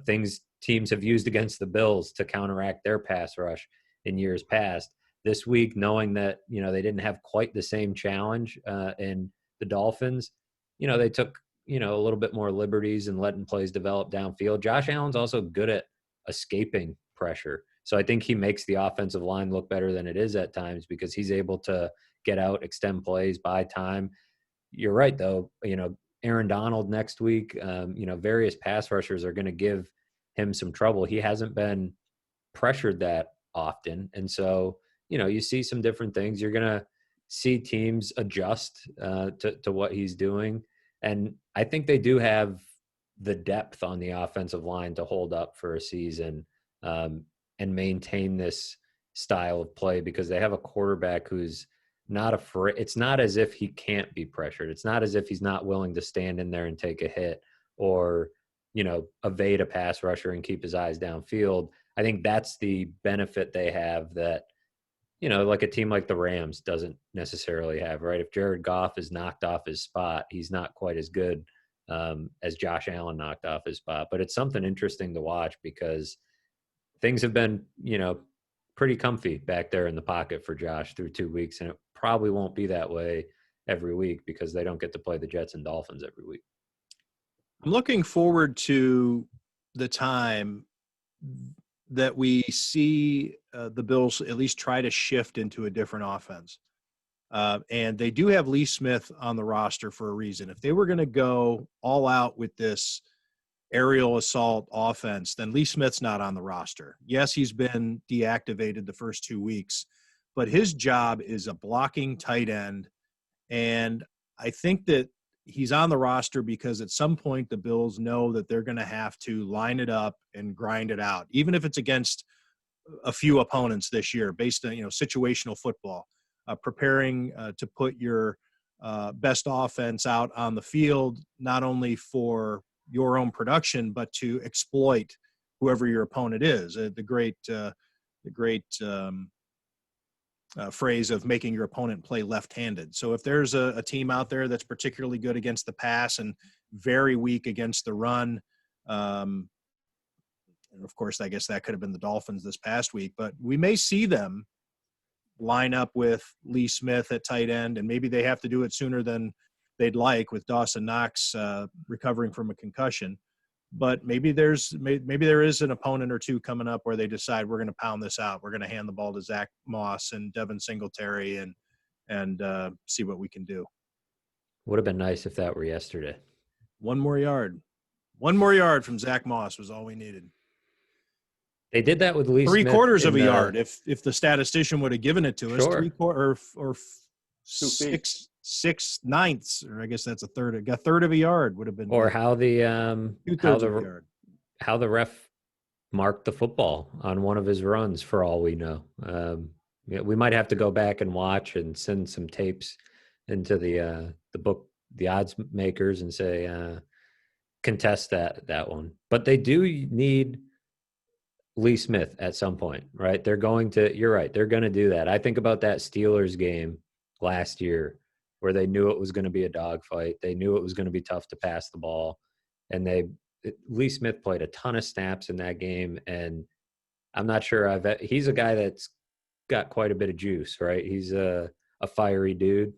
things teams have used against the Bills to counteract their pass rush in years past. This week, knowing that, they didn't have quite the same challenge in the Dolphins, they took, a little bit more liberties and letting plays develop downfield. Josh Allen's also good at escaping pressure. So I think he makes the offensive line look better than it is at times because he's able to get out, extend plays, buy time. You're right, though. Aaron Donald next week, various pass rushers are going to give him some trouble. He hasn't been pressured that often. And so, you see some different things. You're going to see teams adjust to what he's doing. And I think they do have the depth on the offensive line to hold up for a season and maintain this style of play because they have a quarterback who's not afraid. It's not as if he can't be pressured. It's not as if he's not willing to stand in there and take a hit or, evade a pass rusher and keep his eyes downfield. I think that's the benefit they have that, like a team like the Rams doesn't necessarily have, right? If Jared Goff is knocked off his spot, he's not quite as good as Josh Allen knocked off his spot. But it's something interesting to watch because things have been, pretty comfy back there in the pocket for Josh through 2 weeks. And it probably won't be that way every week because they don't get to play the Jets and Dolphins every week. I'm looking forward to the time that we see the Bills at least try to shift into a different offense. And they do have Lee Smith on the roster for a reason. If they were going to go all out with this aerial assault offense, then Lee Smith's not on the roster. Yes, he's been deactivated the first 2 weeks, but his job is a blocking tight end. And I think that he's on the roster because at some point the Bills know that they're going to have to line it up and grind it out, even if it's against a few opponents this year based on, situational football, preparing to put your best offense out on the field, not only for your own production, but to exploit whoever your opponent is. The great phrase of making your opponent play left-handed. So if there's a team out there that's particularly good against the pass and very weak against the run, and of course, I guess that could have been the Dolphins this past week, but we may see them line up with Lee Smith at tight end, and maybe they have to do it sooner than they'd like with Dawson Knox recovering from a concussion. But maybe there is an opponent or two coming up where they decide we're going to pound this out. We're going to hand the ball to Zach Moss and Devin Singletary and see what we can do. Would have been nice if that were yesterday. One more yard from Zach Moss was all we needed. They did that with Lee Three Smith quarters of a yard. If the statistician would have given it to us, Sure. 3/4 or 6/9, or I guess that's a third of a yard would have been. Or how the two-thirds of a yard. How the ref marked the football on one of his runs, for all we know. We might have to go back and watch and send some tapes into the book, the odds makers, and say contest that one. But they do need Lee Smith at some point, right? They're going to. You're right. They're going to do that. I think about that Steelers game last year, where they knew it was going to be a dogfight. They knew it was going to be tough to pass the ball. And Lee Smith played a ton of snaps in that game. And I'm not sure he's a guy that's got quite a bit of juice, right? He's a fiery dude.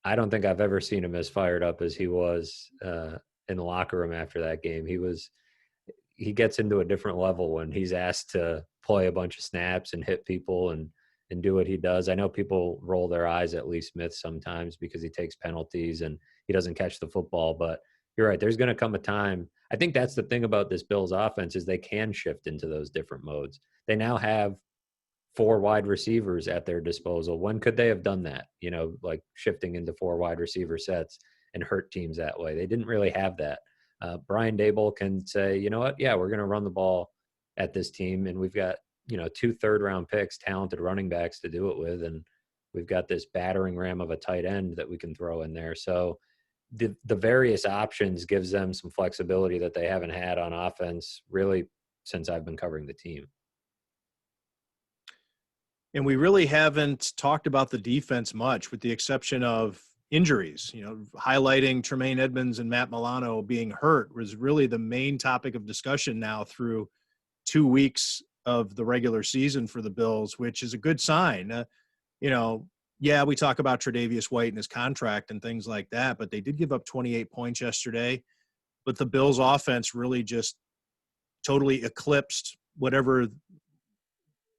I don't think I've ever seen him as fired up as he was in the locker room after that game. He gets into a different level when he's asked to play a bunch of snaps and hit people and do what he does. I know people roll their eyes at Lee Smith sometimes because he takes penalties and he doesn't catch the football, but you're right. There's going to come a time. I think that's the thing about this Bills offense is they can shift into those different modes. They now have 4 wide receivers at their disposal. When could they have done that? Like shifting into 4 wide receiver sets and hurt teams that way. They didn't really have that. Brian Daboll can say, you know what? Yeah, we're going to run the ball at this team, and we've got 2 third-round picks, talented running backs to do it with, and we've got this battering ram of a tight end that we can throw in there. So the various options gives them some flexibility that they haven't had on offense really since I've been covering the team. And we really haven't talked about the defense much, with the exception of injuries. Highlighting Tremaine Edmonds and Matt Milano being hurt was really the main topic of discussion now through 2 weeks of the regular season for the Bills, which is a good sign. Yeah, we talk about Tre'Davious White and his contract and things like that, but they did give up 28 points yesterday. But the Bills offense really just totally eclipsed whatever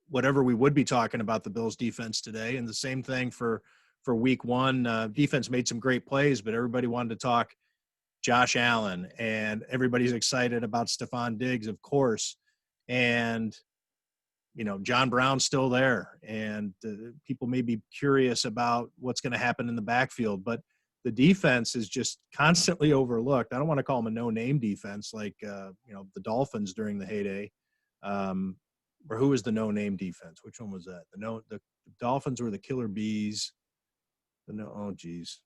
we would be talking about the Bills defense today. And the same thing for week 1. Defense made some great plays, but everybody wanted to talk Josh Allen, and everybody's excited about Stephon Diggs, of course. And, John Brown's still there, and people may be curious about what's going to happen in the backfield, but the defense is just constantly overlooked. I don't want to call them a no-name defense like, the Dolphins during the heyday. Or who was the no-name defense? Which one was that? The Dolphins were the Killer Bees. Oh, geez.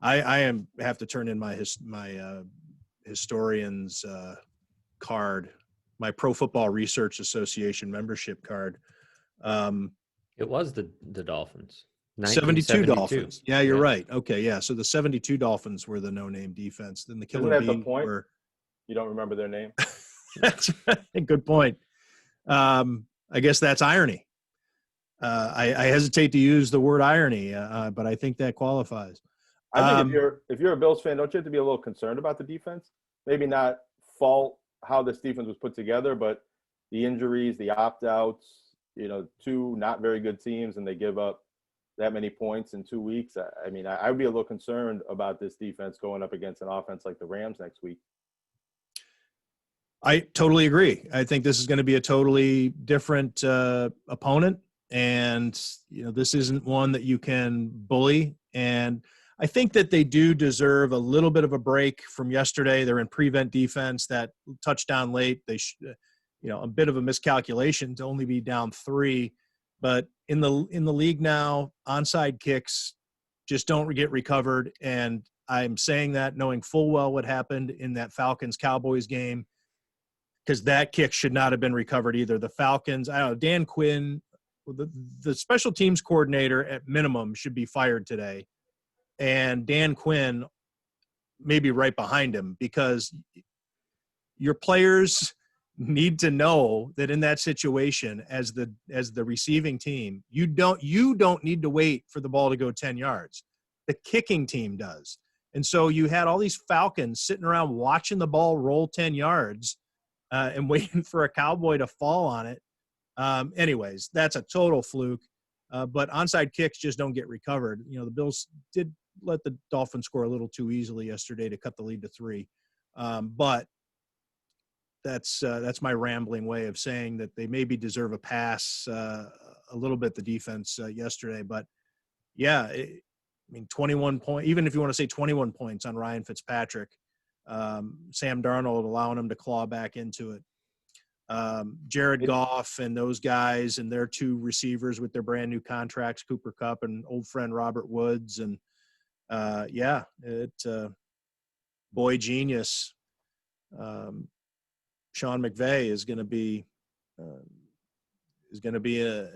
I have to turn in my historian's card, my Pro Football Research Association membership card. It was the Dolphins. 72 Dolphins. Yeah, you're right. Okay, yeah. So the 72 Dolphins were the no-name defense. Then the Killer Bees were. You don't remember their name? That's a good point. I guess that's irony. I hesitate to use the word irony, but I think that qualifies. I think if you're a Bills fan, don't you have to be a little concerned about the defense? Maybe not fault how this defense was put together, but the injuries, the opt-outs, 2 not very good teams, and they give up that many points in 2 weeks. I would be a little concerned about this defense going up against an offense like the Rams next week. I totally agree. I think this is going to be a totally different opponent, and this isn't one that you can bully. And I think that they do deserve a little bit of a break from yesterday. They're in prevent defense. That touchdown late, they a bit of a miscalculation to only be down 3. But in the league now, onside kicks just don't get recovered, and I'm saying that knowing full well what happened in that Falcons-Cowboys game, because that kick should not have been recovered either. The Falcons, I don't know, Dan Quinn, the special teams coordinator at minimum should be fired today. And Dan Quinn may be right behind him, because your players need to know that in that situation, as the receiving team, you don't need to wait for the ball to go 10 yards. The kicking team does. And so you had all these Falcons sitting around watching the ball roll 10 yards and waiting for a Cowboy to fall on it. Anyways, that's a total fluke. But onside kicks just don't get recovered. The Bills did let the Dolphins score a little too easily yesterday to cut the lead to 3. But that's my rambling way of saying that they maybe deserve a pass a little bit, the defense yesterday. But yeah, 21 points, even if you want to say 21 points on Ryan Fitzpatrick, Sam Darnold allowing him to claw back into it. Jared Goff and those guys and their 2 receivers with their brand new contracts, Cooper Kupp and old friend Robert Woods. And boy genius. Sean McVay is going to be a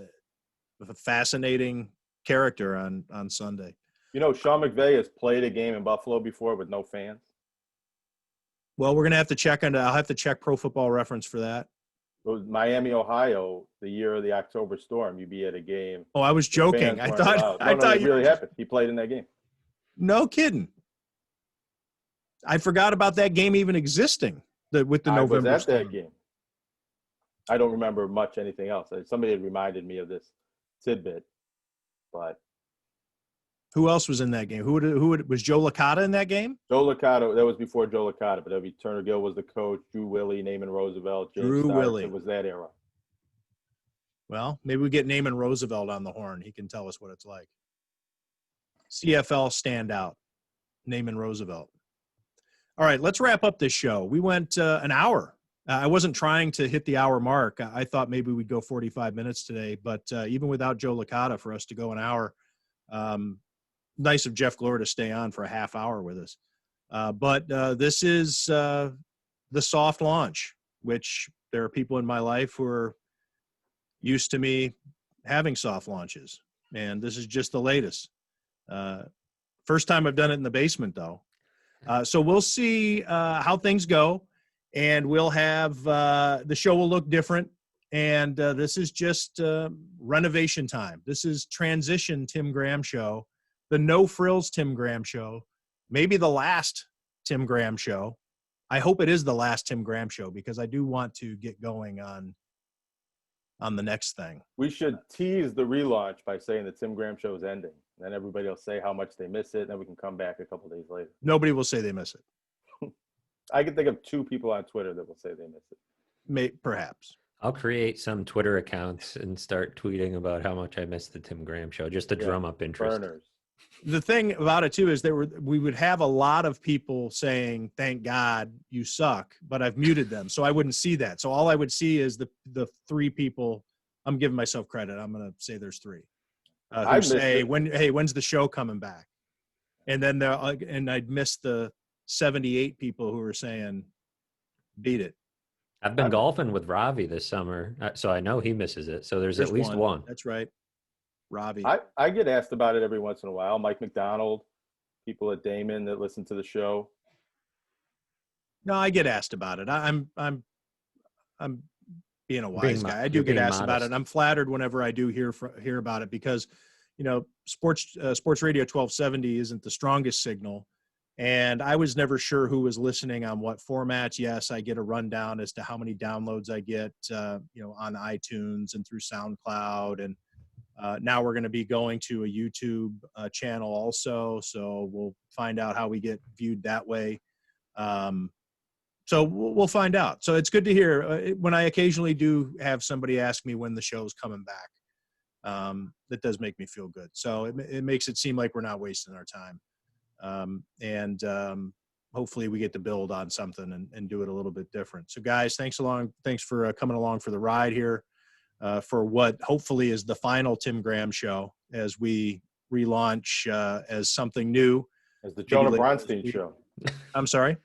fascinating character on Sunday. Sean McVay has played a game in Buffalo before with no fans. Well, we're going to have to check on. I'll have to check Pro Football Reference for that. It was Miami, Ohio, the year of the October storm. You'd be at a game. Oh, I was joking. I thought it really happened. He played in that game. No kidding. I forgot about that game even existing with the November I was at storm. that game. I don't remember much anything else. Somebody had reminded me of this tidbit, but Who else was in that game? Was Joe Licata in that game? Joe Licata, that was before Joe Licata, but Turner Gill was the coach, Drew Willie, Naaman Roosevelt, James Drew Starks. Willie. It was that era. Well, maybe we get Naaman Roosevelt on the horn. He can tell us what it's like. CFL standout, Naaman Roosevelt. All right, let's wrap up this show. We went an hour. I wasn't trying to hit the hour mark. I thought maybe we'd go 45 minutes today, but even without Joe Licata, for us to go an hour, nice of Jeff Glor to stay on for a half hour with us. But this is the soft launch, which there are people in my life who are used to me having soft launches, and this is just the latest. First time I've done it in the basement, though. So we'll see how things go, and we'll have the show will look different. And this is just renovation time. This is transition Tim Graham show, the no frills Tim Graham show, maybe the last Tim Graham show. I hope it is the last Tim Graham show, because I do want to get going on the next thing. We should tease the relaunch by saying the Tim Graham show is ending. Then everybody will say how much they miss it, and then we can come back a couple days later. Nobody will say they miss it. I can think of 2 people on Twitter that will say they miss it. Perhaps. I'll create some Twitter accounts and start tweeting about how much I miss the Tim Graham show, just to drum up interest. Burners. The thing about it too is we would have a lot of people saying, "Thank God you suck," but I've muted them, so I wouldn't see that. So all I would see is the 3 people. I'm giving myself credit. I'm going to say there's 3 who say, when's the show coming back? And then I'd miss the 78 people who were saying, beat it. I've been golfing with Ravi this summer, so I know he misses it. So there's at least one. That's right. Ravi. I get asked about it every once in a while. Mike McDonald, people at Damon that listen to the show. No, I get asked about it. I'm being a wise guy. I do get asked about it. And I'm flattered whenever I do hear about it, because, sports radio 1270 isn't the strongest signal. And I was never sure who was listening on what formats. Yes, I get a rundown as to how many downloads I get, on iTunes and through SoundCloud. And now we're going to be going to a YouTube channel also. So we'll find out how we get viewed that way. So we'll find out. So it's good to hear when I occasionally do have somebody ask me when the show's coming back. That does make me feel good. So it makes it seem like we're not wasting our time. And hopefully we get to build on something and do it a little bit different. So guys, thanks for coming along for the ride here, for what hopefully is the final Tim Graham show as we relaunch as something new. As the Jonah Bronstein show. I'm sorry?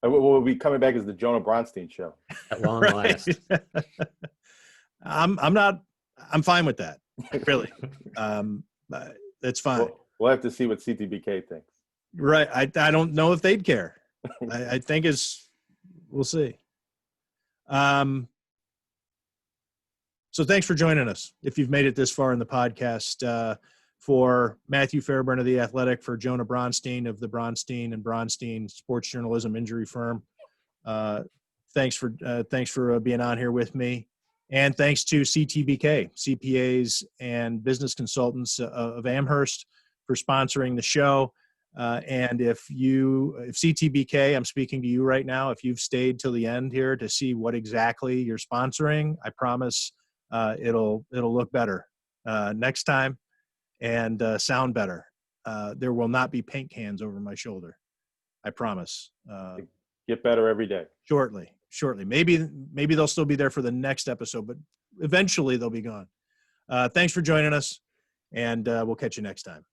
We'll be coming back as the Jonah Bronstein show. At long last. I'm fine with that. Really. That's fine. We'll have to see what CTBK thinks. Right. I don't know if they'd care. I think we'll see. So thanks for joining us. If you've made it this far in the podcast, for Matthew Fairburn of The Athletic, for Jonah Bronstein of the Bronstein and Bronstein Sports Journalism Injury Firm. Thanks for being on here with me. And thanks to CTBK, CPAs and business consultants of Amherst, for sponsoring the show. And if CTBK, I'm speaking to you right now, if you've stayed till the end here to see what exactly you're sponsoring, I promise it'll look better next time and sound better. There will not be paint cans over my shoulder. I promise. Get better every day. Shortly. Maybe they'll still be there for the next episode, but eventually they'll be gone. Thanks for joining us, and we'll catch you next time.